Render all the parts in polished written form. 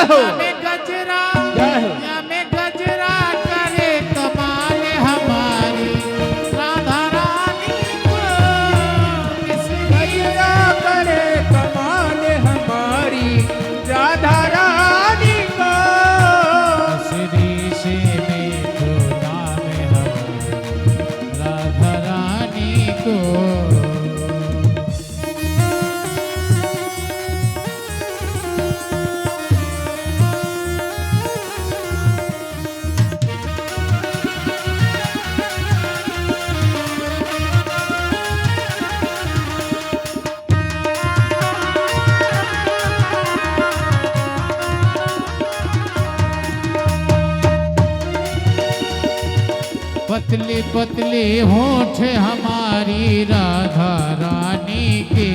हो में गजरा जय हो या में गजरा करे कमाल हमारी राधा रानी को गजरा करे कमाल हमारी राधा रानी को श्री से मीठो नाम हमारी राधा रानी को पतले पतले होठ हमारी राधा रानी के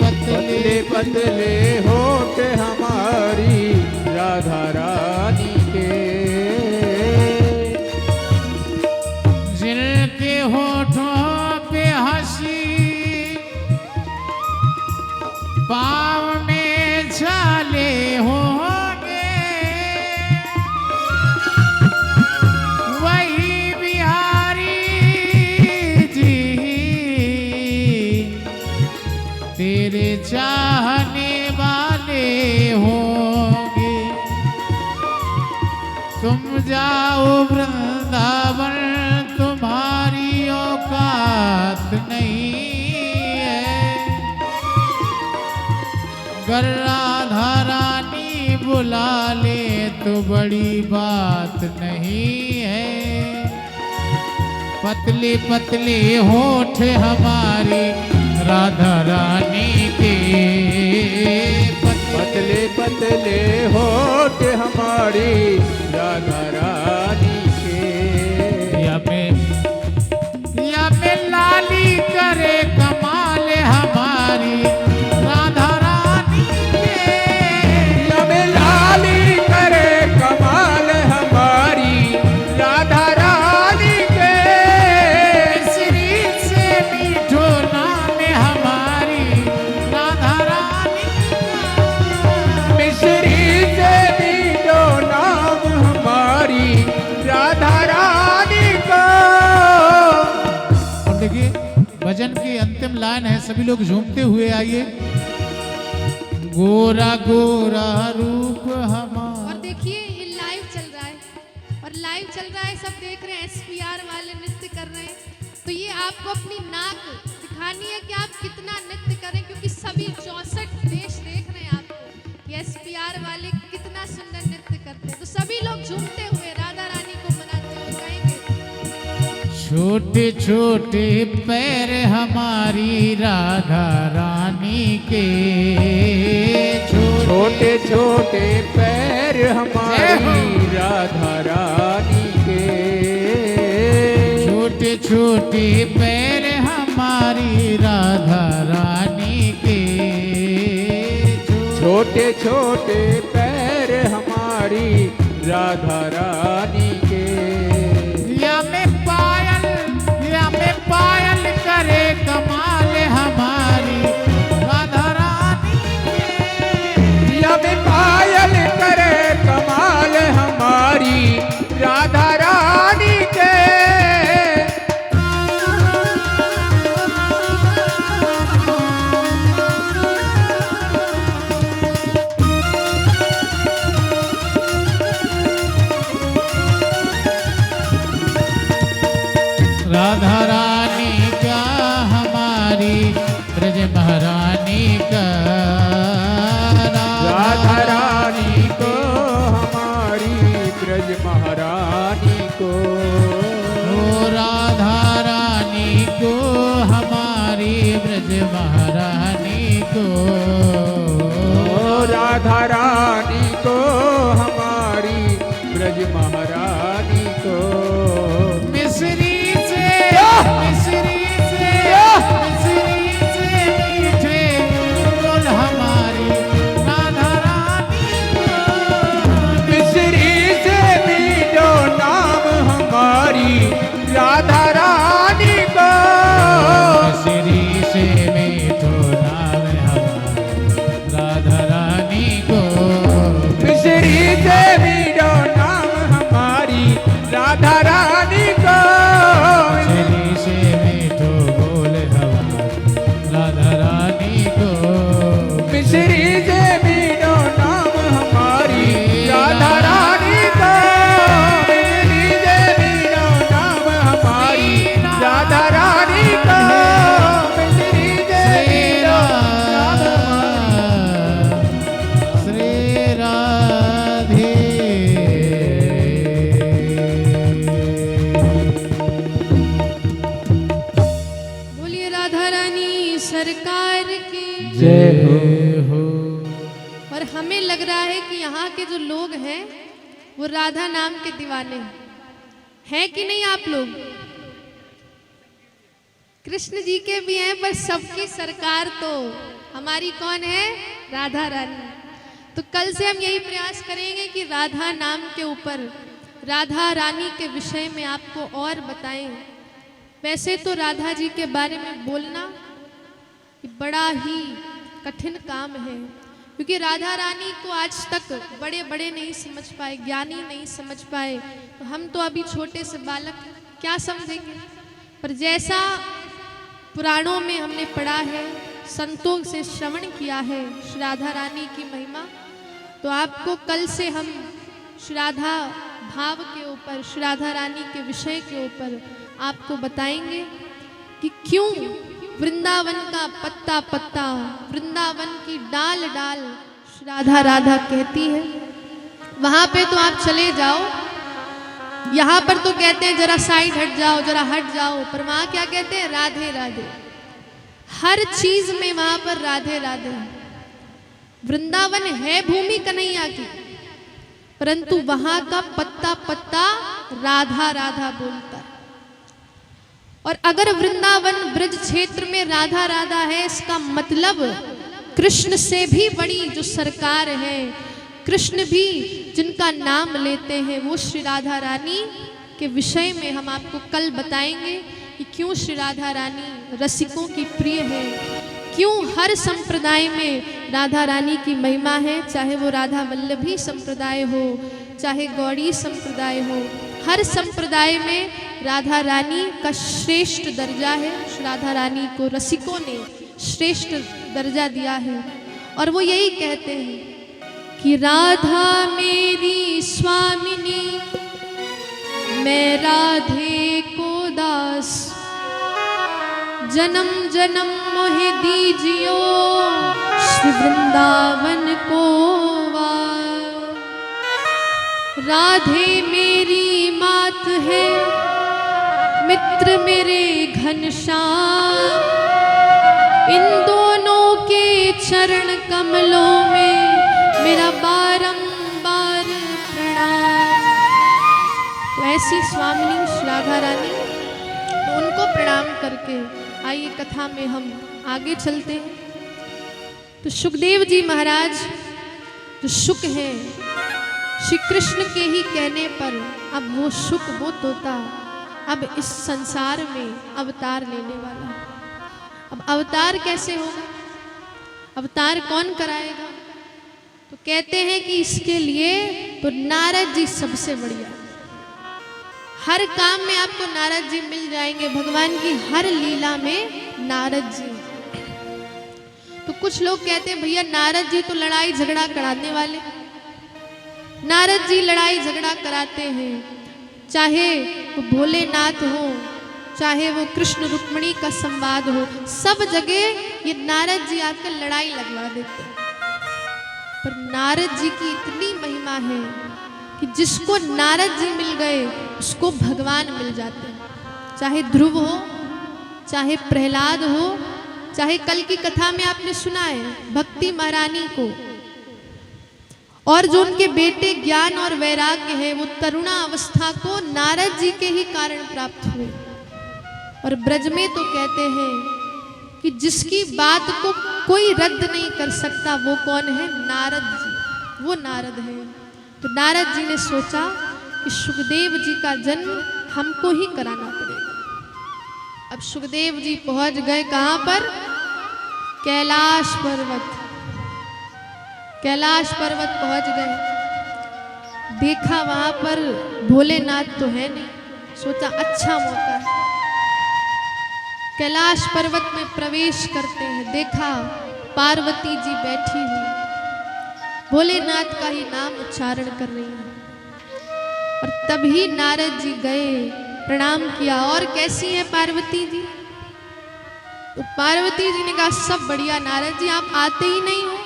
पतले पतले होठ हमारी राधा रानी के जिनके होठों पे हंसी पाँव में छाले होंगे वही बिहारी जी तेरे चाहने वाले होंगे तुम जाओ वृंदावन तुम्हारी औकात नहीं है गर राधा रानी बुला ले तो बड़ी बात नहीं है पतले पतले होठ हमारे राधा रानी के पतले पतले होठ हमारी राधा रानी के या में लाली करे कमाल हमारी राधा रानी के या में लाली करे कमाल हमारी राधा रानी के श्री से मीठो नाम हमारी राधा रानी का मिश्री से मीठो नाम हमारी राधा रानी को और देखिए भजन की अंतिम लाइन है सभी लोग झूमते हुए आइए गोरा गोरा रूप हमारा और देखिए ये लाइव चल रहा है और लाइव चल रहा है सब देख रहे हैं एसपीआर वाले नृत्य कर रहे हैं तो ये आपको अपनी नाक दिखानी है कि आप कितना नृत्य करें क्योंकि सभी 64 देश देख रहे हैं आपको कि एसपीआर वाले कितना सुंदर नृत्य करते हैं तो सभी लोग झूमते हुए राधा रानी को मनाते हुए गाएंगे छोटे छोटे पैर हमारी राधा रानी के छोटे छोटे पैर हमारी राधा रानी के छोटे छोटे पैर हमारी राधा रानी के छोटे छोटे पैर हमारी राधा रानी के या में पायल करे कमाल हमारी राधा रानी के या में पायल करे कमाल हमारी राधा रानी के राधा रानी का हमारी ब्रज महारानी का राधा रानी को हमारी ब्रज महारानी को ओ राधा रानी को हमारी ब्रज महारानी को ओ राधा रानी को हमारी ब्रज महारानी को मिश्री से मीठे बोल हमारी राधा रानी को मिश्री से मीठो नाम हमारी सरकार की जय हो। और हमें लग रहा है कि यहाँ के जो लोग हैं वो राधा नाम के दीवाने हैं कि नहीं आप लोग? कृष्ण जी के भी हैं, पर सबकी सरकार तो हमारी कौन है? राधा रानी। तो कल से हम यही प्रयास करेंगे कि राधा नाम के ऊपर, राधा रानी के विषय में आपको और बताएं। वैसे तो राधा जी के बारे में बोलना बड़ा ही कठिन काम है, क्योंकि राधा रानी को आज तक बड़े बड़े नहीं समझ पाए, ज्ञानी नहीं समझ पाए। तो हम तो अभी छोटे से बालक क्या समझेंगे। पर जैसा पुराणों में हमने पढ़ा है, संतों से श्रवण किया है श्री राधा रानी की महिमा, तो आपको कल से हम श्री राधा भाव के ऊपर, श्री राधा रानी के विषय के ऊपर आपको बताएंगे कि क्यों वृंदावन का पत्ता पत्ता, वृंदावन की डाल डाल श्री राधा राधा कहती है। वहां पे तो आप चले जाओ, यहाँ पर तो कहते हैं जरा साइड हट जाओ, जरा हट जाओ, पर वहां क्या कहते हैं? राधे राधे। हर चीज में वहां पर राधे राधे। वृंदावन है भूमि कन्हैया की, परंतु वहां का पत्ता पत्ता राधा राधा बोलता है। और अगर वृंदावन ब्रज क्षेत्र में राधा राधा है, इसका मतलब कृष्ण से भी बड़ी जो सरकार है, कृष्ण भी जिनका नाम लेते हैं, वो श्री राधा रानी के विषय में हम आपको कल बताएंगे कि क्यों श्री राधा रानी रसिकों की प्रिय है, क्यों हर संप्रदाय में राधा रानी की महिमा है, चाहे वो राधा वल्लभी संप्रदाय हो, चाहे गौड़ी संप्रदाय हो, हर संप्रदाय में राधा रानी का श्रेष्ठ दर्जा है। राधा रानी को रसिकों ने श्रेष्ठ दर्जा दिया है, और वो यही कहते हैं कि राधा मेरी स्वामिनी, मैं राधे को दास, जन्म जन्म मोहे दीजियो श्री वृंदावन को वास। राधे मेरी मात है, मित्र मेरे घनश्याम, इन दोनों के चरण कमलों में मेरा बारंबार प्रणाम। तो ऐसी स्वामिनी श्री राधा रानी, तो उनको प्रणाम करके आइए कथा में हम आगे चलते हैं। तो सुखदेव जी महाराज जो शुक हैं, श्री कृष्ण के ही कहने पर अब वो शुक, वो तोता अब इस संसार में अवतार लेने वाला है। अब अवतार कैसे होगा? अवतार कौन कराएगा? तो कहते हैं कि इसके लिए तो नारद जी सबसे बढ़िया। हर काम में आपको नारद जी मिल जाएंगे, भगवान की हर लीला में नारद जी। तो कुछ लोग कहते हैं भैया नारद जी तो लड़ाई झगड़ा कराने वाले, नारद जी लड़ाई झगड़ा कराते हैं, चाहे वो भोलेनाथ हो, चाहे वो कृष्ण रुक्मिणी का संवाद हो, सब जगह ये नारद जी आकर लड़ाई लगवा देते हैं। पर नारद जी की इतनी महिमा है कि जिसको नारद जी मिल गए उसको भगवान मिल जाते हैं। चाहे ध्रुव हो, चाहे प्रहलाद हो, चाहे कल की कथा में आपने सुना है भक्ति महारानी को, और जो उनके बेटे ज्ञान और वैराग्य है वो तरुणा अवस्था को नारद जी के ही कारण प्राप्त हुए। और ब्रज में तो कहते हैं कि जिसकी बात को कोई रद्द नहीं कर सकता वो कौन है? नारद जी, वो नारद है। तो नारद जी ने सोचा कि सुखदेव जी का जन्म हमको ही कराना पड़ेगा। अब सुखदेव जी पहुंच गए कहाँ पर? कैलाश पर्वत। कैलाश पर्वत पहुंच गए, देखा वहां पर भोलेनाथ तो है नहीं, सोचा अच्छा मौका है। कैलाश पर्वत में प्रवेश करते हैं, देखा पार्वती जी बैठी हुई, भोलेनाथ का ही नाम उच्चारण कर रही है। और तभी नारद जी गए, प्रणाम किया, और कैसी है पार्वती जी? तो पार्वती जी ने कहा सब बढ़िया नारद जी, आप आते ही नहीं हो,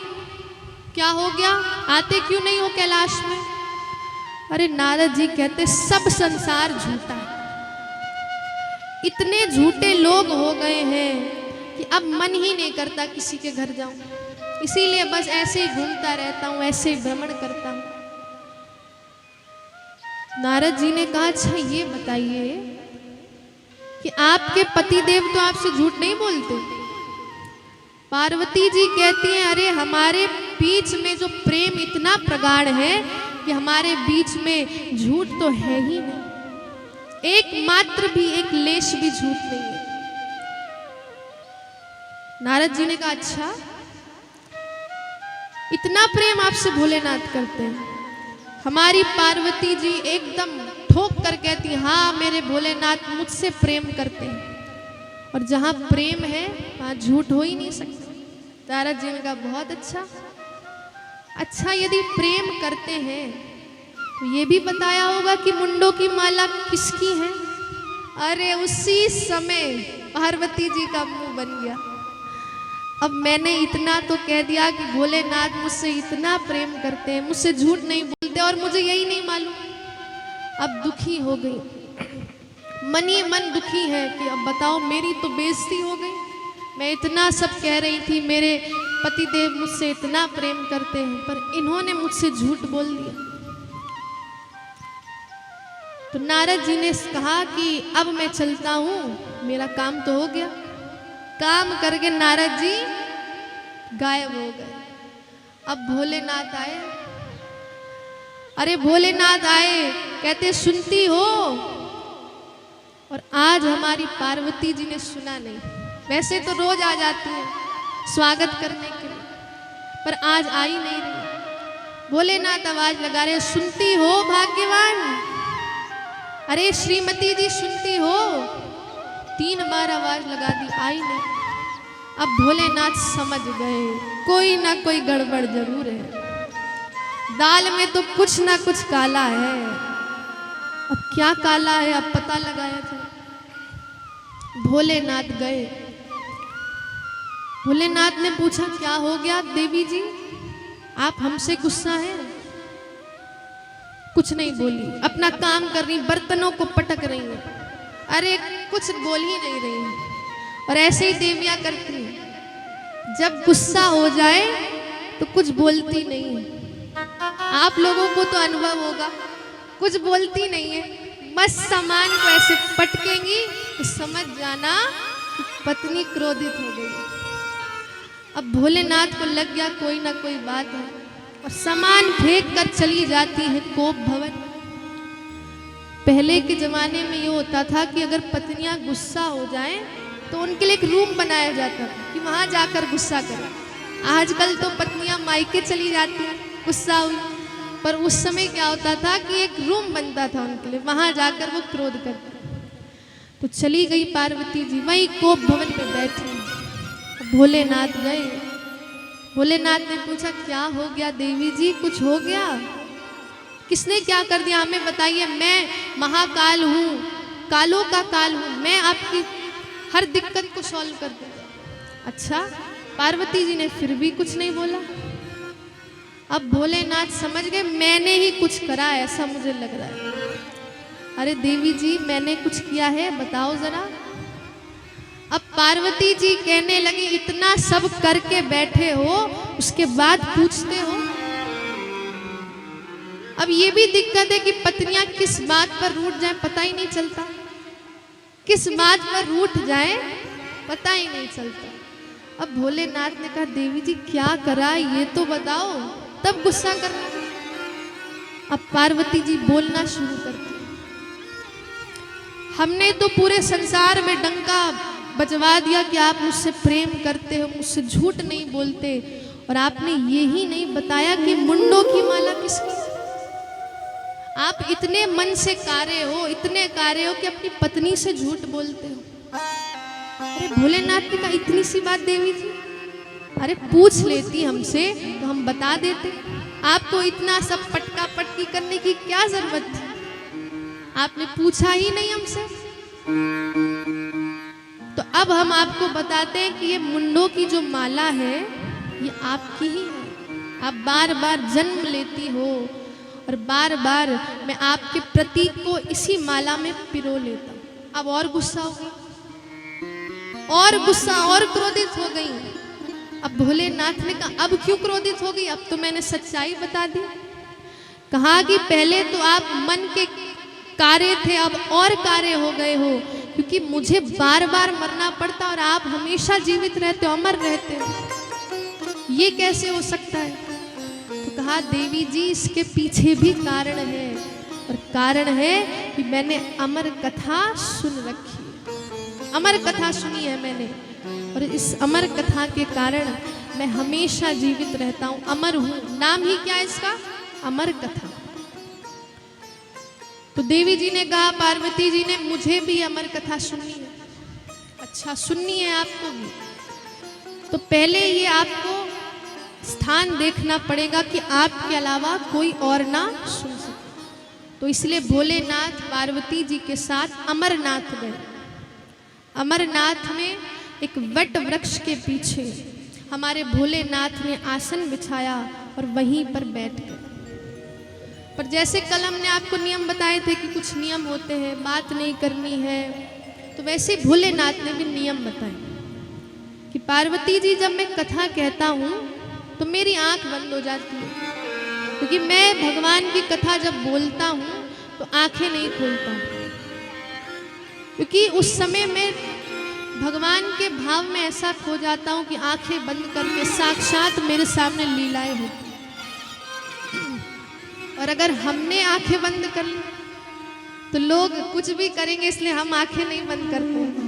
क्या हो गया, आते क्यों नहीं हो कैलाश में? अरे नारद जी कहते सब संसार झूठा है, इतने झूठे लोग हो गए हैं कि अब मन ही नहीं करता किसी के घर जाऊं, इसीलिए बस ऐसे ही घूमता रहता हूं, ऐसे ही भ्रमण करता हूं। नारद जी ने कहा अच्छा ये बताइए कि आपके पतिदेव तो आपसे झूठ नहीं बोलते? पार्वती जी कहती हैं अरे हमारे बीच में जो प्रेम इतना प्रगाढ़ है कि हमारे बीच में झूठ तो है ही नहीं, एक मात्र भी, एक लेश भी झूठ नहीं है। नारद जी ने कहा अच्छा इतना प्रेम आपसे भोलेनाथ करते हैं? हमारी पार्वती जी एकदम ठोक कर कहती हाँ मेरे भोलेनाथ मुझसे प्रेम करते हैं, और जहां प्रेम है वहां झूठ हो ही नहीं सकता। नारद जी ने कहा बहुत अच्छा, अच्छा यदि प्रेम करते हैं तो ये भी बताया होगा कि मुंडों की माला किसकी है? अरे उसी समय पार्वती जी का मुंह बन गया। अब मैंने इतना तो कह दिया कि भोलेनाथ मुझसे इतना प्रेम करते हैं, मुझसे झूठ नहीं बोलते, और मुझे यही नहीं मालूम। अब दुखी हो गई, मन ही मन दुखी है कि अब बताओ मेरी तो बेइज्जती हो गई। मैं इतना सब कह रही थी मेरे पतिदेव मुझसे इतना प्रेम करते हैं, पर इन्होंने मुझसे झूठ बोल दिया। तो नारद जी ने कहा कि अब मैं चलता हूं, मेरा काम तो हो गया। काम करके नारद जी गायब हो गए। अब भोलेनाथ आए, अरे भोलेनाथ आए, कहते सुनती हो? और आज हमारी पार्वती जी ने सुना नहीं, वैसे तो रोज आ जाती है स्वागत करने के लिए, पर आज आई नहीं रही। भोलेनाथ आवाज लगा रहे सुनती हो भाग्यवान? अरे श्रीमती जी सुनती हो? 3 बार आवाज लगा दी, आई नहीं। अब भोलेनाथ समझ गए कोई ना कोई गड़बड़ जरूर है, दाल में तो कुछ ना कुछ काला है। अब क्या काला है अब पता लगाया जाए। भोलेनाथ गए, भोलेनाथ ने पूछा क्या हो गया देवी जी, आप हमसे गुस्सा हैं? कुछ नहीं बोली, अपना काम कर रही, बर्तनों को पटक रही है, अरे कुछ बोल ही नहीं रही है। और ऐसे ही देवियां करती हैं, जब गुस्सा हो जाए तो कुछ बोलती नहीं है। आप लोगों को तो अनुभव होगा, कुछ बोलती नहीं है, बस सामान को ऐसे पटकेंगी तो समझ जाना कि पत्नी क्रोधित हो गई। अब भोलेनाथ को लग गया कोई ना कोई बात है, और सामान फेंक कर चली जाती है कोप भवन। पहले के जमाने में ये होता था कि अगर पत्नियां गुस्सा हो जाएं तो उनके लिए एक रूम बनाया जाता था कि वहां जाकर गुस्सा करें। आजकल तो पत्नियां मायके चली जाती हैं गुस्सा हुई, पर उस समय क्या होता था कि एक रूम बनता था उनके लिए, वहां जाकर वो क्रोध करते। तो चली गई पार्वती जी, वहीं कोप भवन पे बैठी। भोलेनाथ गए, भोलेनाथ ने पूछा क्या हो गया देवी जी, कुछ हो गया? किसने क्या कर दिया हमें बताइए, मैं महाकाल हूँ, कालों का काल हूँ, मैं आपकी हर दिक्कत को सॉल्व कर दूंगा। अच्छा, पार्वती जी ने फिर भी कुछ नहीं बोला। अब भोलेनाथ समझ गए मैंने ही कुछ करा, ऐसा मुझे लग रहा है। अरे देवी जी मैंने कुछ किया है बताओ जरा। अब पार्वती जी कहने लगी इतना सब करके बैठे हो, उसके बाद पूछते हो। अब ये भी दिक्कत है कि पत्नियां किस बात पर रूठ जाए पता ही नहीं चलता, किस बात पर रूठ जाए पता ही नहीं चलता। अब भोलेनाथ ने कहा देवी जी क्या करा ये तो बताओ, तब गुस्सा करना। अब पार्वती जी बोलना शुरू करती, हमने तो पूरे संसार में डंका बजवा दिया कि आप मुझसे प्रेम करते हो, मुझसे झूठ नहीं बोलते, और आपने ये ही नहीं बताया कि मुंडों की माला किसकी। आप इतने मन से कारे हो, इतने कारे हो कि अपनी पत्नी से झूठ बोलते हो। अरे भोलेनाथ ने कहा इतनी सी बात देवी जी, अरे पूछ लेती हमसे तो हम बता देते, आपको इतना सब पटका पटकी करने की क्या जरूरत थी, आपने पूछा ही नहीं हमसे। तो अब हम आपको बताते हैं कि ये मुंडों की जो माला है ये आपकी ही है, आप बार बार जन्म लेती हो और बार बार मैं आपके प्रतीक को इसी माला में पिरो लेता हूं। अब और गुस्सा हो गई। और गुस्सा और क्रोधित हो गई। अब भोलेनाथ ने कहा अब क्यों क्रोधित हो गई, अब तो मैंने सच्चाई बता दी। कहा कि पहले तो आप मन के कार्य थे, अब और कार्य हो गए हो, क्योंकि मुझे बार बार मरना पड़ता और आप हमेशा जीवित रहते हो, अमर रहते हो, ये कैसे हो सकता है। तो कहा देवी जी इसके पीछे भी कारण है, और कारण है कि मैंने अमर कथा सुन रखी है, अमर कथा सुनी है मैंने, और इस अमर कथा के कारण मैं हमेशा जीवित रहता हूँ, अमर हूँ। नाम ही क्या है इसका, अमर कथा। तो देवी जी ने कहा पार्वती जी ने मुझे भी अमर कथा सुननी है। अच्छा सुननी है आपको भी, तो पहले ये आपको स्थान देखना पड़ेगा कि आपके अलावा कोई और ना सुन सके। तो इसलिए भोलेनाथ पार्वती जी के साथ अमरनाथ गए। अमरनाथ में एक वट वृक्ष के पीछे हमारे भोलेनाथ ने आसन बिछाया और वहीं पर बैठ गए। पर जैसे कल हमने आपको नियम बताए थे कि कुछ नियम होते हैं, बात नहीं करनी है, तो वैसे भोलेनाथ ने भी नियम बताए कि पार्वती जी जब मैं कथा कहता हूँ तो मेरी आंख बंद हो जाती है, क्योंकि मैं भगवान की कथा जब बोलता हूँ तो आंखें नहीं खोलता हूँ, क्योंकि उस समय मैं भगवान के भाव में ऐसा खो जाता हूँ कि आंखें बंद करके साक्षात मेरे सामने लीलाएं होती। और अगर हमने आंखें बंद कर ली तो लोग कुछ भी करेंगे, इसलिए हम आंखें नहीं बंद करते।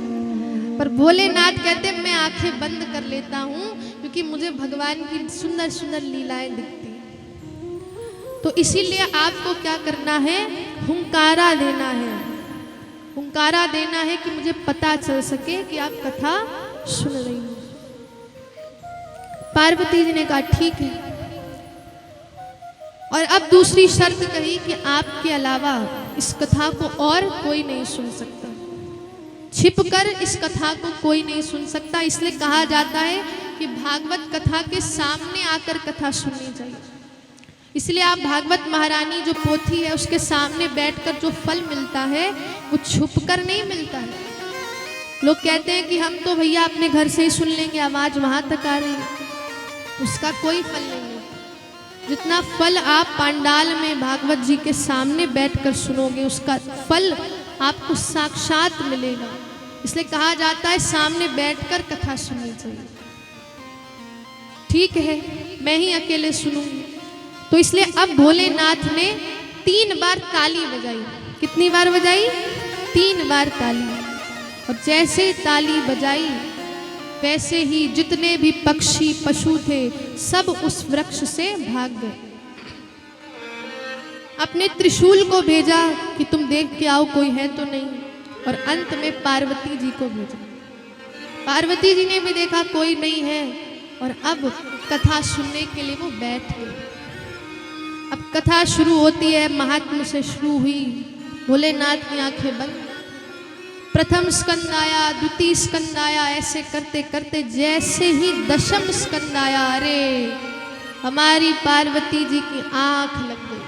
पर भोलेनाथ कहते मैं आंखें बंद कर लेता हूँ क्योंकि मुझे भगवान की सुंदर सुंदर लीलाएं दिखती हैं। तो इसीलिए आपको क्या करना है, हुंकारा देना है, हुंकारा देना है कि मुझे पता चल सके कि आप कथा सुन रही हो। पार्वती जी ने कहा ठीक है, और अब दूसरी शर्त कही कि आपके अलावा इस कथा को और कोई नहीं सुन सकता, छिपकर इस कथा को कोई नहीं सुन सकता। इसलिए कहा जाता है कि भागवत कथा के सामने आकर कथा सुननी चाहिए। इसलिए आप भागवत महारानी जो पोथी है उसके सामने बैठकर जो फल मिलता है वो छुपकर नहीं मिलता है। लोग कहते हैं कि हम तो भैया अपने घर से ही सुन लेंगे, आवाज वहां तक आ रही है, उसका कोई फल नहीं है। जितना फल आप पंडाल में भागवत जी के सामने बैठकर सुनोगे उसका फल आपको साक्षात मिलेगा। इसलिए कहा जाता है सामने बैठकर कथा सुननी चाहिए। ठीक है, मैं ही अकेले सुनूंगी। तो इसलिए अब भोलेनाथ ने 3 बार ताली बजाई। कितनी बार बजाई? 3 बार ताली। और जैसे ही ताली बजाई वैसे ही जितने भी पक्षी पशु थे सब उस वृक्ष से भाग गए। अपने त्रिशूल को भेजा कि तुम देख के आओ कोई है तो नहीं, और अंत में पार्वती जी को भेजा। पार्वती जी ने भी देखा कोई नहीं है, और अब कथा सुनने के लिए वो बैठ गए। अब कथा शुरू होती है, महात्म्य से शुरू हुई। भोलेनाथ की आंखें बंद, प्रथम स्कंद आया, द्वितीय स्कंद आया, ऐसे करते करते जैसे ही दशम स्कंद आया, अरे हमारी पार्वती जी की आंख लग गई,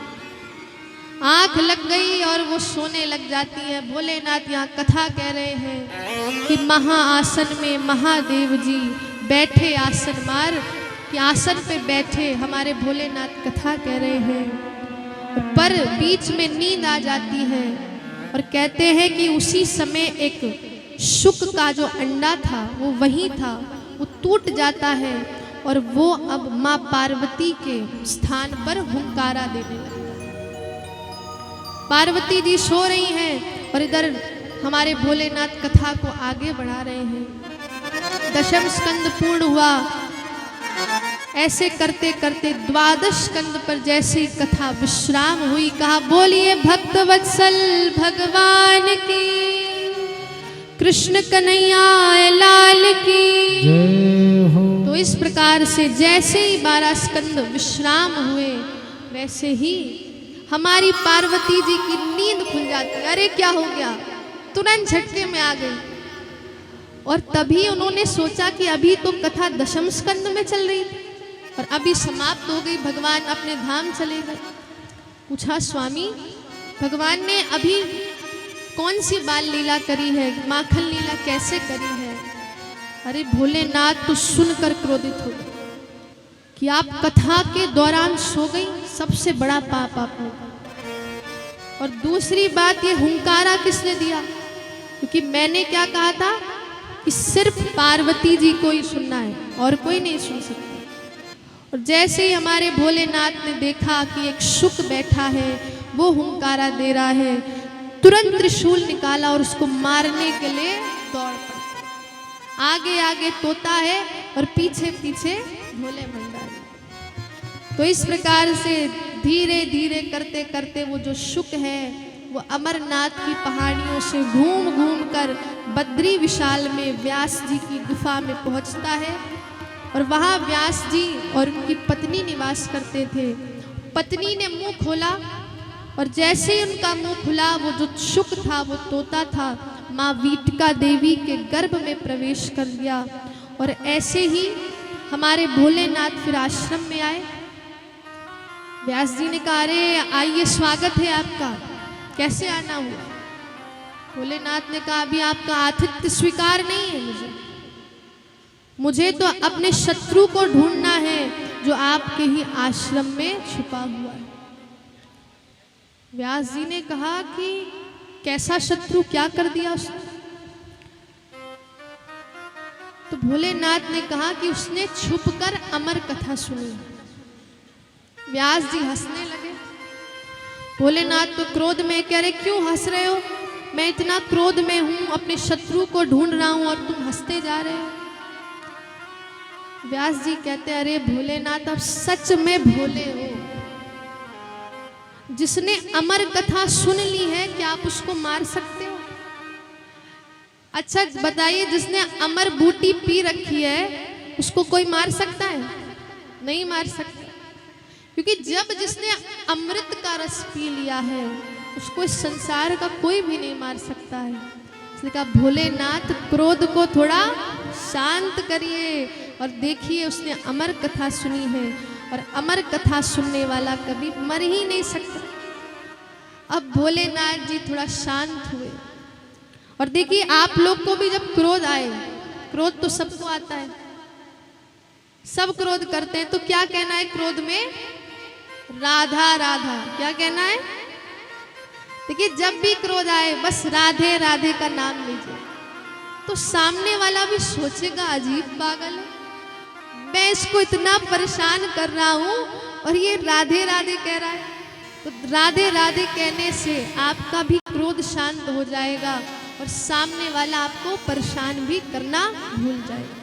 आंख लग गई और वो सोने लग जाती है। भोलेनाथ यहाँ कथा कह रहे हैं कि महाआसन में महादेव जी बैठे आसन मार, कि आसन पे बैठे हमारे भोलेनाथ कथा कह रहे हैं। पर बीच में नींद आ जाती है, और कहते हैं कि उसी समय एक शुक का जो अंडा था वो वहीं था, वो टूट जाता है, और वो अब माँ पार्वती के स्थान पर हुंकारा देने लगा। पार्वती जी सो रही हैं और इधर हमारे भोलेनाथ कथा को आगे बढ़ा रहे हैं। दशम स्कंद पूर्ण हुआ, ऐसे करते करते द्वादश स्कंद पर जैसे ही कथा विश्राम हुई, कहा बोलिए भक्त वत्सल भगवान की, कृष्ण कन्हैया लाल की जय हो। तो इस प्रकार से जैसे ही 12 स्कंद विश्राम हुए वैसे ही हमारी पार्वती जी की नींद खुल जाती। अरे क्या हो गया, तुरंत झटके में आ गई। और तभी उन्होंने सोचा कि अभी तो कथा दशम स्कंद में चल रही थी और अभी समाप्त हो गई, भगवान अपने धाम चले गए। पूछा स्वामी भगवान ने अभी कौन सी बाल लीला करी है, माखन लीला कैसे करी है? अरे भोलेनाथ तो सुनकर क्रोधित हो गए कि आप कथा के दौरान सो गई, सबसे बड़ा पाप आप होगा। और दूसरी बात, ये हुंकारा किसने दिया? क्योंकि मैंने क्या कहा था कि सिर्फ पार्वती जी को ही सुनना है और कोई नहीं सुन सकता। और जैसे ही हमारे भोलेनाथ ने देखा कि एक शुक बैठा है, वो हुंकारा दे रहा है, तुरंत त्रिशूल निकाला और उसको मारने के लिए दौड़ पड़ा। आगे आगे तोता है और पीछे पीछे भोले भंडारी। तो इस प्रकार से धीरे धीरे करते करते वो जो शुक है वो अमरनाथ की पहाड़ियों से घूम घूम कर बद्री विशाल में व्यास जी की गुफा में पहुंचता है। और वहाँ व्यास जी और उनकी पत्नी निवास करते थे। पत्नी ने मुंह खोला और जैसे ही उनका मुंह खुला, वो जो शुक था, वो तोता था, माँ वीटका देवी के गर्भ में प्रवेश कर लिया। और ऐसे ही हमारे भोलेनाथ फिर आश्रम में आए। व्यास जी ने कहा, अरे आइए, स्वागत है आपका, कैसे आना हुआ? भोलेनाथ ने कहा, अभी आपका आतिथ्य स्वीकार नहीं है मुझे तो अपने शत्रु को ढूंढना है जो आपके ही आश्रम में छुपा हुआ है। व्यास जी ने कहा कि कैसा शत्रु, क्या कर दिया उसने? तो भोलेनाथ ने कहा कि उसने छुपकर अमर कथा सुनी। व्यास जी हंसने लगे। भोलेनाथ तो क्रोध में कह रहे, क्यों हंस रहे हो? मैं इतना क्रोध में हूं, अपने शत्रु को ढूंढ रहा हूं और तुम हंसते जा रहे हो। व्यास जी कहते, अरे भोलेनाथ, आप सच में भोले हो। जिसने अमर कथा सुन ली है, क्या आप उसको मार सकते हो? अच्छा बताइए, जिसने अमर बूटी पी रखी है उसको कोई मार सकता है? नहीं मार सकता। क्योंकि जब जिसने अमृत का रस पी लिया है उसको इस संसार का कोई भी नहीं मार सकता है। इसलिए कहा, भोलेनाथ क्रोध को थोड़ा शांत करिए और देखिए, उसने अमर कथा सुनी है और अमर कथा सुनने वाला कभी मर ही नहीं सकता। अब भोलेनाथ जी थोड़ा शांत हुए। और देखिए, आप लोग को भी जब क्रोध आए, क्रोध तो सबको आता है, सब क्रोध करते हैं, तो क्या कहना है क्रोध में? राधा राधा। क्या कहना है? देखिए, जब भी क्रोध आए बस राधे राधे का नाम लीजिए, तो सामने वाला भी सोचेगा, अजीब पागल है, मैं इसको इतना परेशान कर रहा हूं और ये राधे राधे कह रहा है। तो राधे राधे कहने से आपका भी क्रोध शांत हो जाएगा और सामने वाला आपको परेशान भी करना भूल जाएगा।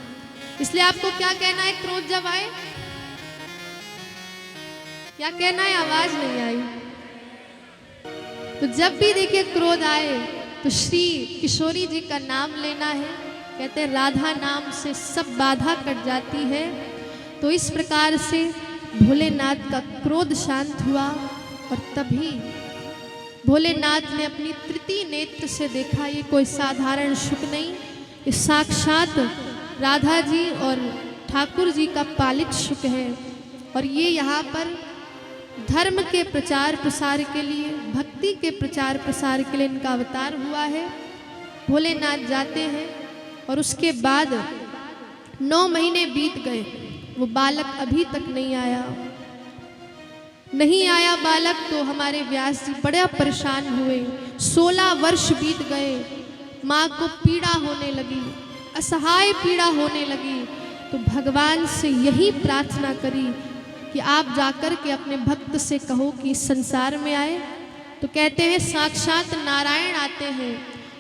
इसलिए आपको क्या कहना है क्रोध जब आए? क्या कहना है? आवाज नहीं आई। तो जब भी देखिए क्रोध आए तो श्री किशोरी जी का नाम लेना है। कहते हैं, राधा नाम से सब बाधा कट जाती है। तो इस प्रकार से भोलेनाथ का क्रोध शांत हुआ और तभी भोलेनाथ ने अपनी तृतीय नेत्र से देखा, ये कोई साधारण शुक नहीं, ये साक्षात राधा जी और ठाकुर जी का पालित शुक है। और ये यहाँ पर धर्म के प्रचार प्रसार के लिए, भक्ति के प्रचार प्रसार के लिए इनका अवतार हुआ है। भोलेनाथ जाते हैं और उसके बाद 9 महीने बीत गए, वो बालक अभी तक नहीं आया बालक। तो हमारे व्यास जी बड़ा परेशान हुए। 16 वर्ष बीत गए, माँ को पीड़ा होने लगी, असहाय पीड़ा होने लगी। तो भगवान से यही प्रार्थना करी कि आप जाकर के अपने भक्त से कहो कि इस संसार में आए। तो कहते हैं, साक्षात नारायण आते हैं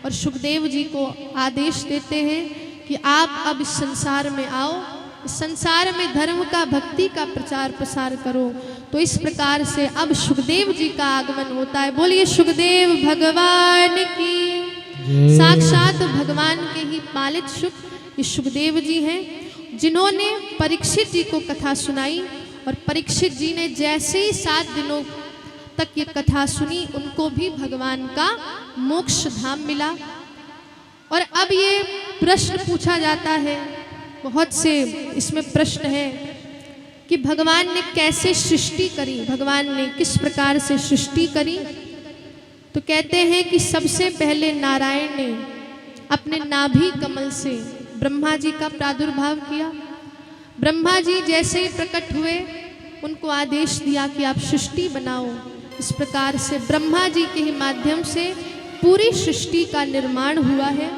और सुखदेव जी को आदेश देते हैं कि आप अब इस संसार में आओ, इस संसार में धर्म का, भक्ति का प्रचार प्रसार करो। तो इस प्रकार से अब सुखदेव जी का आगमन होता है। बोलिए सुखदेव भगवान की। साक्षात भगवान के ही पालित सुख ये सुखदेव जी हैं, जिन्होंने परीक्षित जी को कथा सुनाई। और परीक्षित जी ने जैसे ही 7 दिनों तक ये कथा सुनी, उनको भी भगवान का मोक्ष धाम मिला। और अब ये प्रश्न पूछा जाता है, बहुत से इसमें प्रश्न है कि भगवान ने कैसे सृष्टि करी, भगवान ने किस प्रकार से सृष्टि करी। तो कहते हैं कि सबसे पहले नारायण ने अपने नाभि कमल से ब्रह्मा जी का प्रादुर्भाव किया। ब्रह्मा जी जैसे ही प्रकट हुए, उनको आदेश दिया कि आप सृष्टि बनाओ। इस प्रकार से ब्रह्मा जी के ही माध्यम से पूरी सृष्टि का निर्माण हुआ है।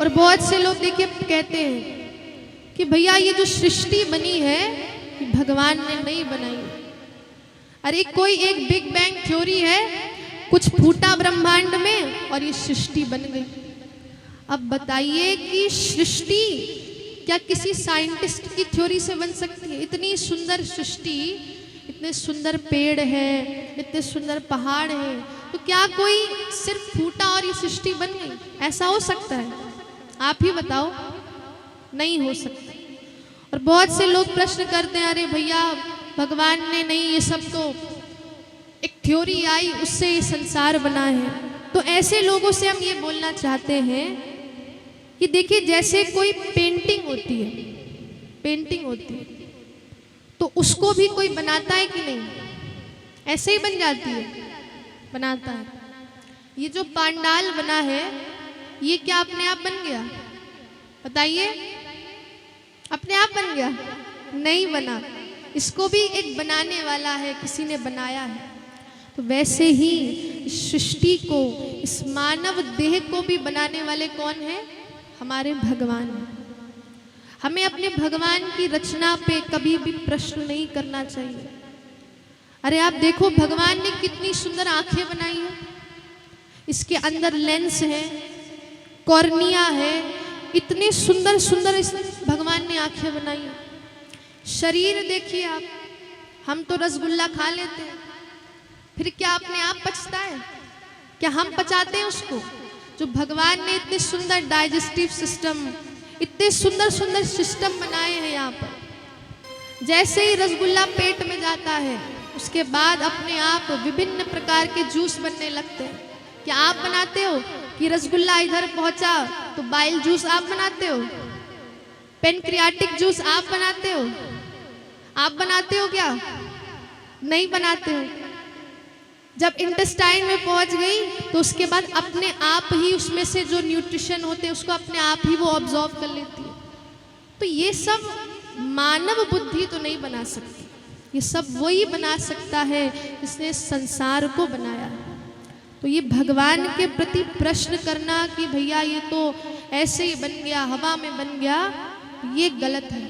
और बहुत से लोग देखिए कहते हैं कि भैया ये जो सृष्टि बनी है ये भगवान ने नहीं बनाई। अरे कोई एक बिग बैंग थ्योरी है, कुछ फूटा ब्रह्मांड में और ये सृष्टि बन गई। अब बताइए कि सृष्टि क्या किसी साइंटिस्ट की थ्योरी से बन सकती है? इतनी सुंदर सृष्टि, इतने सुंदर पेड़ हैं, इतने सुंदर पहाड़ हैं, तो क्या कोई सिर्फ फूटा और ये सृष्टि बन गई? ऐसा हो सकता है? आप ही बताओ। नहीं हो सकता। और बहुत से लोग प्रश्न करते हैं, अरे भैया भगवान ने नहीं, ये सब तो एक थ्योरी आई उससे ये संसार बना है। तो ऐसे लोगों से हम ये बोलना चाहते हैं कि देखिए जैसे कोई पेंटिंग होती है तो उसको भी कोई बनाता है कि नहीं? ऐसे ही बन जाती है? बनाता है। ये जो पांडाल बना है ये क्या अपने आप बन गया? बताइए, अपने आप बन गया? नहीं बना। इसको भी एक बनाने वाला है, किसी ने बनाया है। तो वैसे ही इस सृष्टि को, इस मानव देह को भी बनाने वाले कौन है? हमारे भगवान। हमें अपने भगवान की रचना पे कभी भी प्रश्न नहीं करना चाहिए। अरे आप देखो भगवान ने कितनी सुंदर आंखें बनाई है, इसके अंदर लेंस है, कॉर्निया है, इतने सुंदर सुंदर इस भगवान ने आंखें बनाई है। शरीर देखिए आप, हम तो रसगुल्ला खा लेते हैं, फिर क्या अपने आप पचता है? क्या हम पचाते हैं उसको? जो भगवान ने इतने सुंदर डाइजेस्टिव सिस्टम, इतने सुंदर सुंदर सिस्टम बनाए हैं यहाँ पर। जैसे ही रसगुल्ला पेट में जाता है उसके बाद अपने आप विभिन्न प्रकार के जूस बनने लगते हैं। क्या आप बनाते हो कि रसगुल्ला इधर पहुंचा तो बाइल जूस आप बनाते हो? पेनक्रियाटिक जूस आप बनाते हो? आप बनाते हो क्या? नहीं बनाते हो। जब इंटेस्टाइन में पहुंच गई तो उसके बाद अपने आप ही उसमें से जो न्यूट्रिशन होते हैं उसको अपने आप ही वो ऑब्जॉर्व कर लेती है। तो ये सब मानव बुद्धि तो नहीं बना सकती, ये सब वही बना सकता है जिसने संसार को बनाया है। तो ये भगवान के प्रति प्रश्न करना कि भैया ये तो ऐसे ही बन गया, हवा में बन गया, ये गलत है।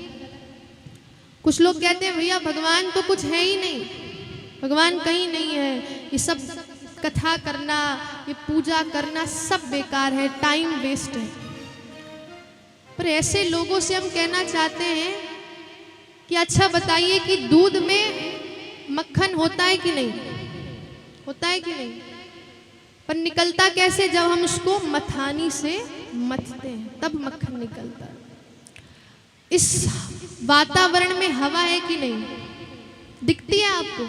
कुछ लोग कहते हैं भैया भगवान तो कुछ है ही नहीं, भगवान कहीं नहीं है, ये सब कथा करना, ये पूजा करना सब बेकार है, टाइम वेस्ट है। पर ऐसे लोगों से हम कहना चाहते हैं कि अच्छा बताइए कि दूध में मक्खन होता है कि नहीं? होता है कि नहीं? पर निकलता कैसे? जब हम उसको मथानी से मथते हैं तब मक्खन निकलता है। इस वातावरण में हवा है कि नहीं? दिखती है आपको?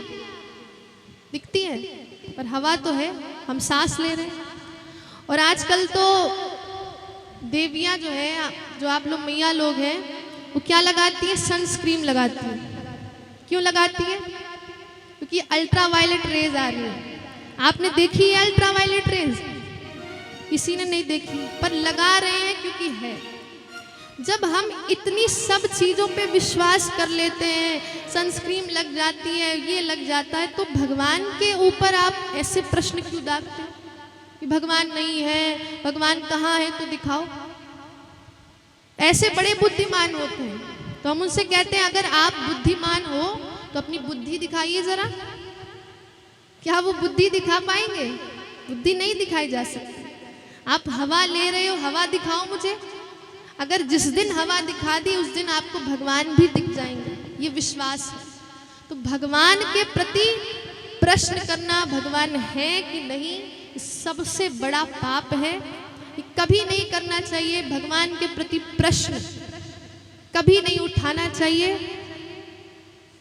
दिखती है, पर हवा तो है, हम सांस ले रहे हैं। और आजकल तो देवियाँ जो है, जो आप लोग मैया लोग हैं, वो क्या लगाती है? सनस्क्रीन लगाती है। क्यों लगाती है? क्योंकि अल्ट्रावायलेट रेज आ रही है। आपने देखी है अल्ट्रावायलेट रेज? किसी ने नहीं देखी, पर लगा रहे हैं क्योंकि है। जब हम इतनी सब चीज़ों पे विश्वास कर लेते हैं, सनस्क्रीन लग जाती है, ये लग जाता है, तो भगवान के ऊपर आप ऐसे प्रश्न क्यों दागते हैं कि भगवान नहीं है, भगवान कहाँ है तो दिखाओ? ऐसे बड़े बुद्धिमान होते हैं तो हम उनसे कहते हैं अगर आप बुद्धिमान हो तो अपनी बुद्धि दिखाइए जरा। क्या वो बुद्धि दिखा पाएंगे? बुद्धि नहीं दिखाई जा सकती। आप हवा ले रहे हो, हवा दिखाओ मुझे। अगर जिस दिन हवा दिखा दी उस दिन आपको भगवान भी दिख जाएंगे, ये विश्वास है। तो भगवान के प्रति प्रश्न करना, भगवान है कि नहीं, सबसे बड़ा पाप है। ये कभी नहीं करना चाहिए। भगवान के प्रति प्रश्न कभी नहीं उठाना चाहिए।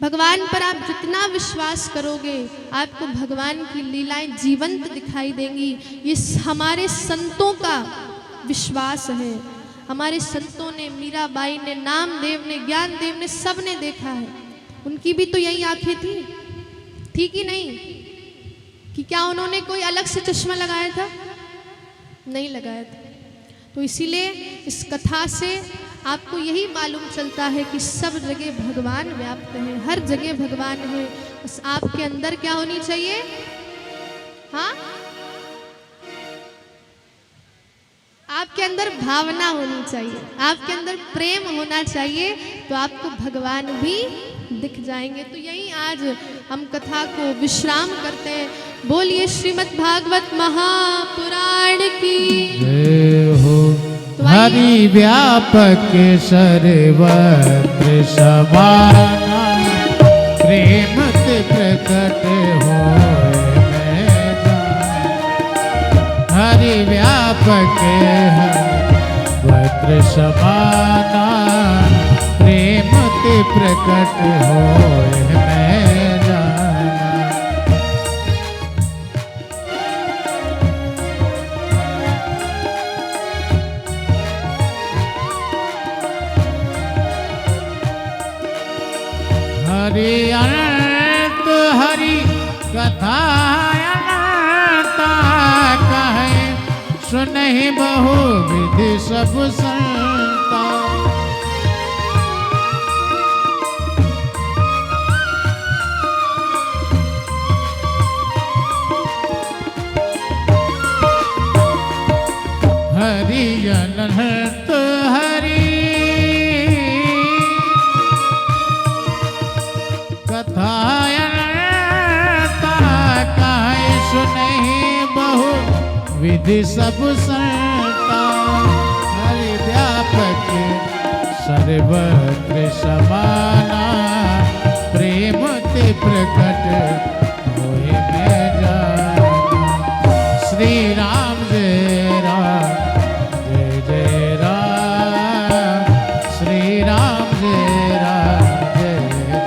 भगवान पर आप जितना विश्वास करोगे आपको भगवान की लीलाएं जीवंत दिखाई देंगी। ये हमारे संतों का विश्वास है। हमारे संतों ने, मीराबाई ने, नामदेव ने, ज्ञानदेव ने, सब ने देखा है। उनकी भी तो यही आंखें थी कि नहीं? कि क्या उन्होंने कोई अलग से चश्मा लगाया था? नहीं लगाया था। तो इसीलिए इस कथा से आपको यही मालूम चलता है कि सब जगह भगवान व्याप्त हैं, हर जगह भगवान है। बस आपके अंदर क्या होनी चाहिए? हाँ, आपके अंदर भावना होनी चाहिए, आपके अंदर प्रेम होना चाहिए, तो आपको भगवान भी दिख जाएंगे। तो यही आज हम कथा को विश्राम करते हैं। बोलिए श्रीमद् भागवत महापुराण की जय हो। तो आइए, हरि व्यापक सर्वत्र समाना, प्रेम ते प्रकट होए मैं जान। हरि व्यापक सर्वत्र समाना, प्रेम ते प्रकट होए मैं जाना। हरि अनंत हरि कथा अनंता, कहे सुनहि बहु विधि सब संता। हरि अनंत हरि कथा अनंता, कहे सुनहि बहु विधि सब संता। हरि व्यापक सर्वत्र समाना, प्रेम ते प्रकट होए मैं जाना। श्री राम जय राम, जय जय राम। श्री राम जय राम, जय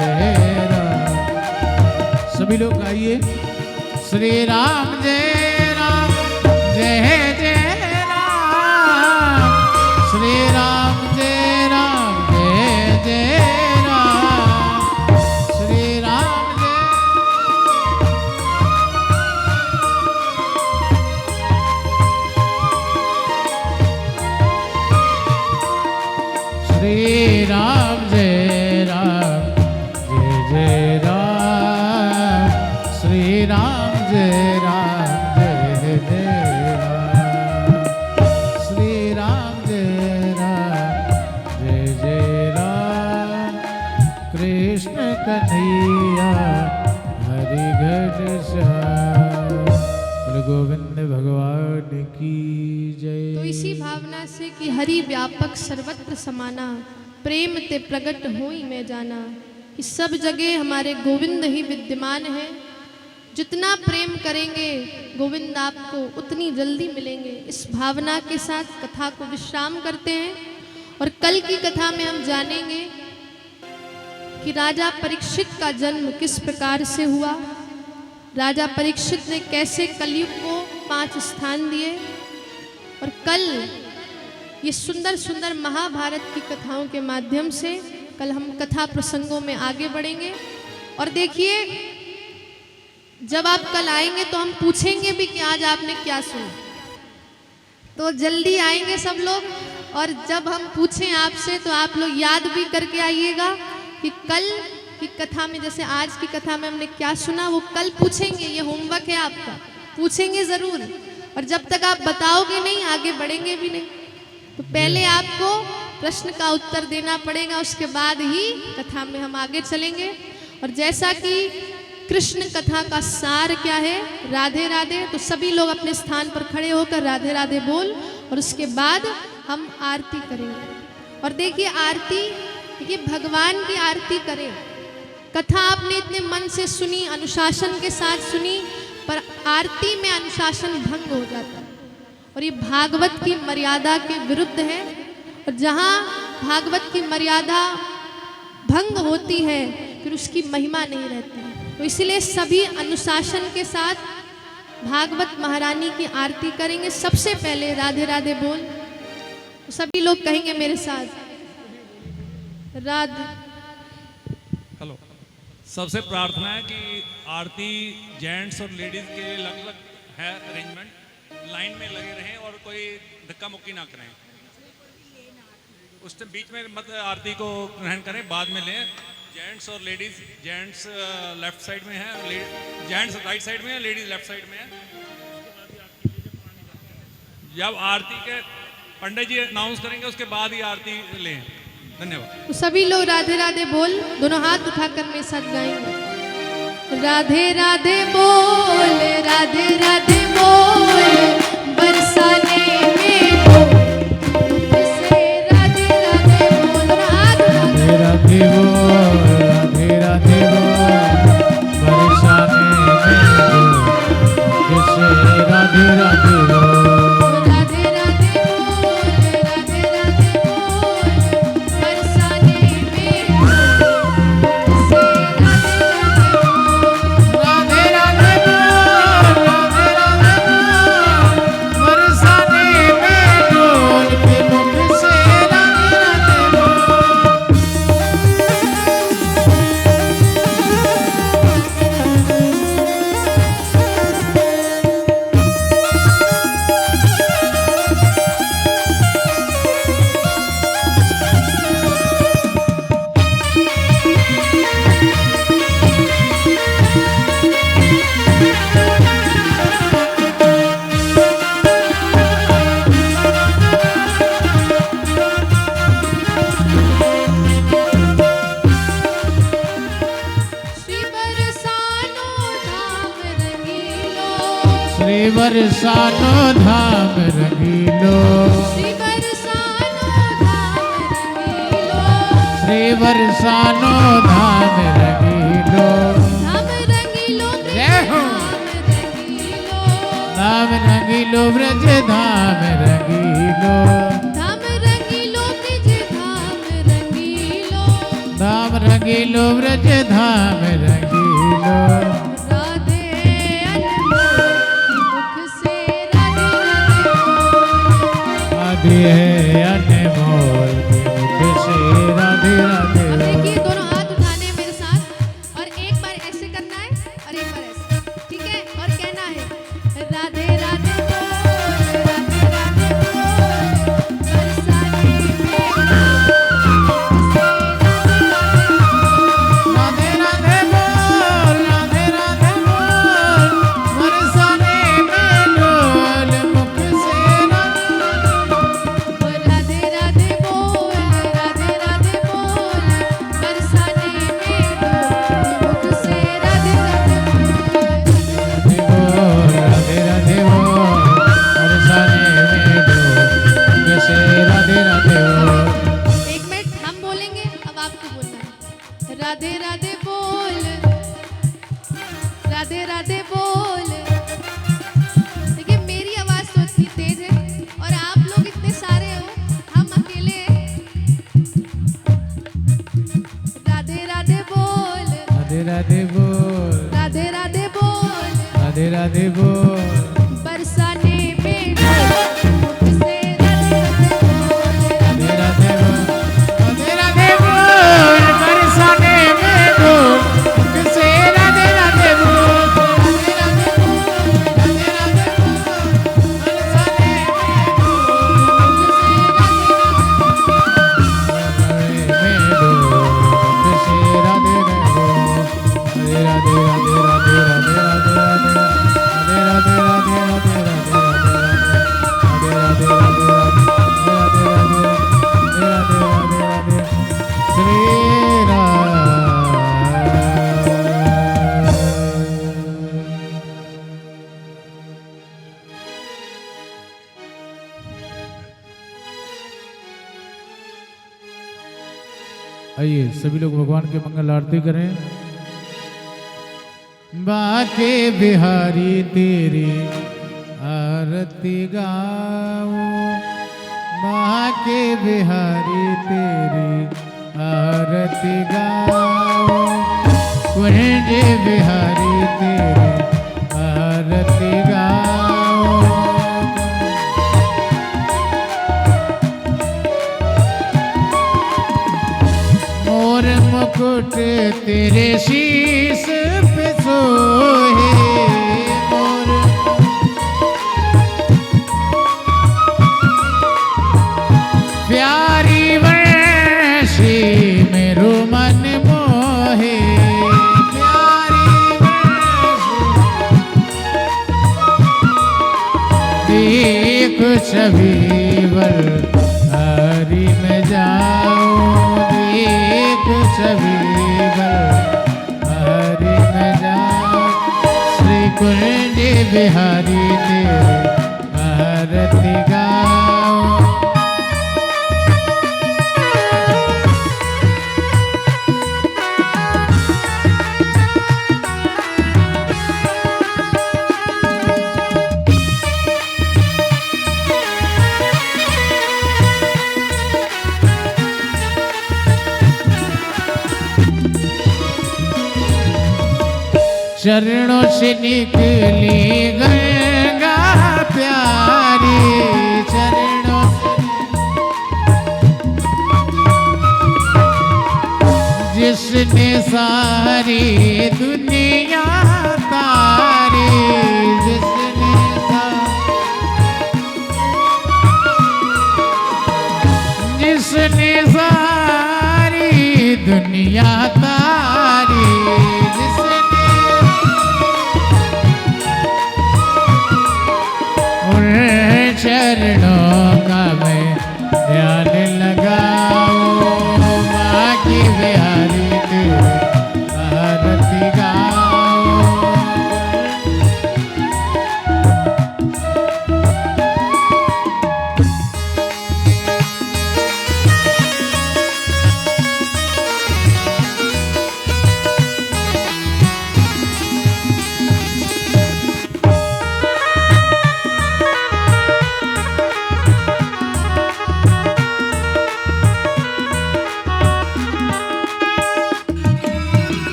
जय राम। सभी लोग गाइए। श्री राम जय राम, जय जय राम। श्री राम जय राम, जय जय राम। श्री राम जय। श्री राम जय राम, जय जय राम। श्री राम जय राम, जय जय राम। श्री राम जय राम, जय जय राम। कृष्ण कन्हैया हरि घनश्याम। बोलो गोविंद भगवान की जय। तो इसी भावना से कि हरि व्यापक सर्वत्र समाना, प्रेम ते प्रगट होई मैं जाना, कि सब जगह हमारे गोविंद ही विद्यमान है। जितना प्रेम करेंगे गोविंद आपको उतनी जल्दी मिलेंगे। इस भावना के साथ कथा को विश्राम करते हैं और कल की कथा में हम जानेंगे कि राजा परीक्षित का जन्म किस प्रकार से हुआ, राजा परीक्षित ने कैसे कलयुग को 5 स्थान दिए, और कल ये सुंदर सुंदर महाभारत की कथाओं के माध्यम से कल हम कथा प्रसंगों में आगे बढ़ेंगे। और देखिए, जब आप कल आएंगे तो हम पूछेंगे भी कि आज आपने क्या सुना, तो जल्दी आएंगे सब लोग। और जब हम पूछें आपसे तो आप लोग याद भी करके आइएगा कि कल की कथा में, जैसे आज की कथा में हमने क्या सुना, वो कल पूछेंगे। ये होमवर्क है आपका, पूछेंगे ज़रूर। और जब तक आप बताओगे नहीं आगे बढ़ेंगे भी नहीं। तो पहले आपको प्रश्न का उत्तर देना पड़ेगा, उसके बाद ही कथा में हम आगे चलेंगे। और जैसा कि कृष्ण कथा का सार क्या है, राधे राधे, तो सभी लोग अपने स्थान पर खड़े होकर राधे राधे बोल, और उसके बाद हम आरती करेंगे। और देखिए, आरती, ये भगवान की आरती करें। कथा आपने इतने मन से सुनी, अनुशासन के साथ सुनी, पर आरती में अनुशासन भंग हो जाता है, और ये भागवत की मर्यादा के विरुद्ध है। और जहाँ भागवत की मर्यादा भंग होती है फिर उसकी महिमा नहीं रहती। तो इसलिए सभी अनुशासन के साथ भागवत महारानी की आरती करेंगे। सबसे पहले राधे राधे बोल, तो सभी लोग कहेंगे मेरे साथ, राधे। हेलो। सबसे प्रार्थना है कि आरती जेंट्स और लेडीज के लिए अलग अलग है अरेंजमेंट, लाइन में लगे रहें और कोई धक्का मुक्की ना करें। उस टाइम बीच में मत आरती को ग्रहण करें, बाद में लें। जेंट्स और लेडीज, जेंट्स लेफ्ट साइड में है, जेंट्स राइट साइड में है, लेडीज लेफ्ट साइड में है। जब आरती के पंडित जी अनाउंस करेंगे उसके बाद ही आरती लें। धन्यवाद। तो सभी लोग राधे राधे बोल दोनों हाथ उठाकर मेरे साथ गाएंगे। राधे राधे बोल, राधे राधे बोल, बरसाने में हो से राधे राधे बोल। राधे राधे बोल, राधे राधे बोल, बरसाने में हो जैसे राधे राधे बोल। राधे राधे बोल, राधे राधे बोल, बरसाने में हो से राधे राधे बोल। राधे राधे बोल, बरसाने में डोल के मुख से राधे राधे बोल। श्री बरसानो धाम रंगीलो, श्री बरसानो धाम रंगीलो, श्री बरसानो धाम रंगीलो, श्री बरसानो धाम रंगीलो। धाम रंगीलो, जय हो। धाम रंगीलो, धाम रंगीलो ब्रज धाम रंगीलो, धाम रंगीलो ब्रज धाम रंगीलो। धाम रंगीलो ब्रज धाम रंगीलो। राधे अनमोल मुख से राधे राधे बोल। आदि है अनमोल के मुख से राधे राधे अब बोल। देखिए दोनों हाथ उठाने हैं मेरे साथ और एक बार ऐसे करना है और एक बार ऐसे, ठीक है? और कहना है राधे राधे बोल, राधे राधे बोल, बरसाने में राधे राधे बोल, राधे राधे बोल, बरसाने में डोल मुख से राधे राधे बोल, राधे राधे बोल, बरसाने में मुख से राधे राधे बोल। राधे राधे बोल, बरसाने में डोल मुख से राधे राधे बोल। एक मिनट हम बोलेंगे, अब आपको बोलना है। राधे राधे बोल, राधे राधे बोल। देखिए मेरी आवाज तो इतनी तेज है और आप लोग इतने सारे हो, हम अकेले हैं। राधे राधे बोल, राधे राधे बोल, राधे राधे बोल, राधे राधे बोल, बरसाने में मुख से राधे राधे बोल। राधे राधे बोल, राधे राधे बोल, बरसाने में डोल मुख से राधे राधे बोल। राधे राधे बोल, राधे राधे बोल, बरसाने में डोल मुख से राधे राधे बोल। राधे राधे राधे राधे राधे राधे राधे राधे राधे राधे राधे राधे राधे राधे श्री राम। आइए सभी लोग भगवान के मंगल आरती करें। बाके बिहारी तेरी आरती गाओ, बाके बिहारी तेरी आरती गाओ, कुंज बिहारी तेरी आरती गाओ। मोर मुकुट तेरे शीश पे सोहे, मोर छवि वर हरि में जाऊं, देख छवि वर हरि में जाऊं। श्री कुंज बिहारी तेरे आरती गाऊं। चरणों से निकली गंगा प्यारी, चरणों से जिसने सारी दुनिया तारी, जिसने सारी दुनिया तारी, जिसने चरणों का मैं ध्यान लगाऊं, माँ की बिहारी तेरी आरती गाऊं।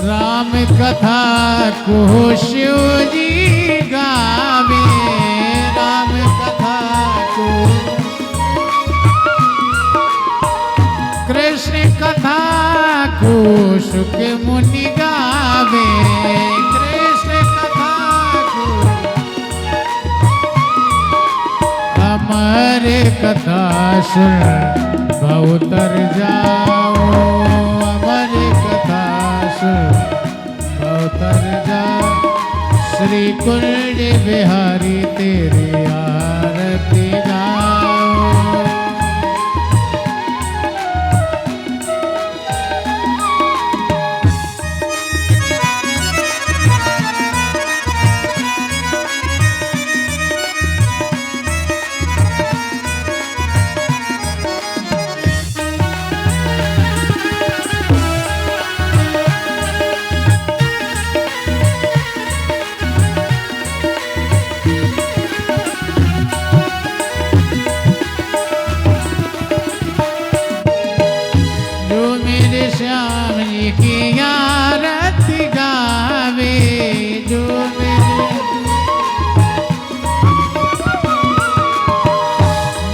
राम कथा को शिव जी गावे, राम कथा को कृष्ण कथा को शुक मुनि गावे, कृष्ण कथा को अमर कथा सुन बहुतर जाओ, अमर कथा सुन बहुतर जाओ। श्री कुंज बिहारी तेरी आरती गाओ। श्याम जी की आरती गावे,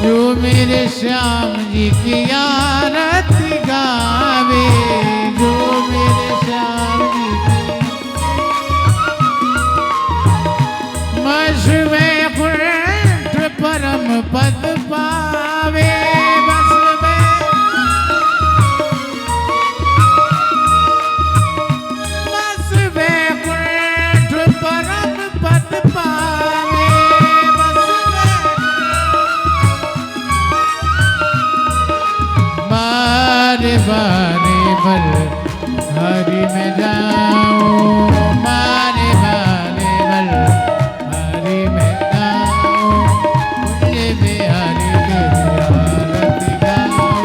जो मेरे श्याम जी की आरती गावे, जो मेरे श्याम जी की मस में कुंठ परम पद पावे, बारे बल हरि में जाऊं, बारे बारे बल हरि में जाऊं, मुझे बिहारी तेरी आरती गाऊं।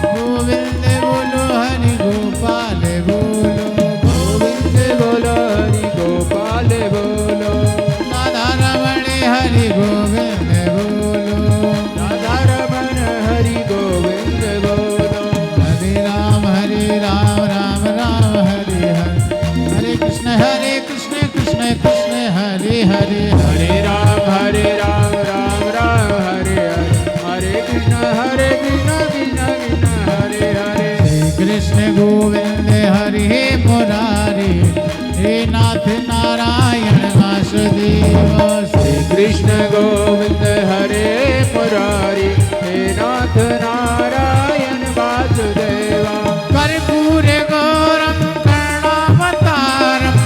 गोविंद बोलो हरि गोपाल बोलो, गोविंद बोलो हरि गोपाल बोलो, राधा रमण हरि गोविंद बोलो, राम राम हरे हरे, हरे कृष्ण कृष्ण कृष्ण हरे हरे, हरे राम राम राम हरे हरे, हरे कृष्ण कृष्ण कृष्ण हरे हरे। श्री कृष्ण गोविंद हरे मुरारी, हे नाथ नारायण वासुदेव। श्री कृष्ण कृष्ण गोविंद हरे मुरारी, हे नाथ नारायण वासुदेवा। कर्पूर गौरम करुणावतारम,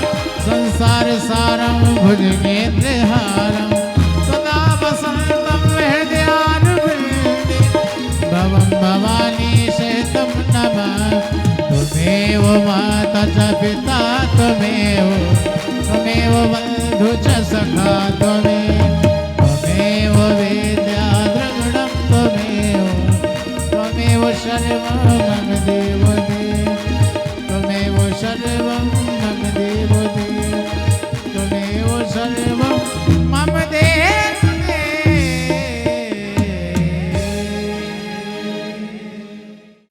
संसार सारम भुजगेन्द्रहारम, सदा वसंतम हृदयारविंदे, भवं भवानी सहितं नमामि। त्वमेव माता च पिता त्वमेव, त्वमेव बन्धु च सखा त्वमेव वेद्या द्रविणं त्वमेव सर्वं मम देव देव, त्वमेव सर्वं मम देव देव, त्वमेव सर्वं मम देव देव।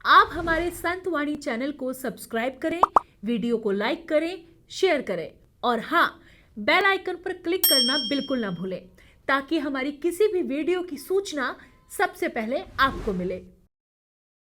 आप हमारे संतवाणी चैनल को सब्सक्राइब करें, वीडियो को लाइक करें, शेयर करें और हाँ, बेल आइकन पर क्लिक करना बिल्कुल ना भूलें ताकि हमारी किसी भी वीडियो की सूचना सबसे पहले आपको मिले।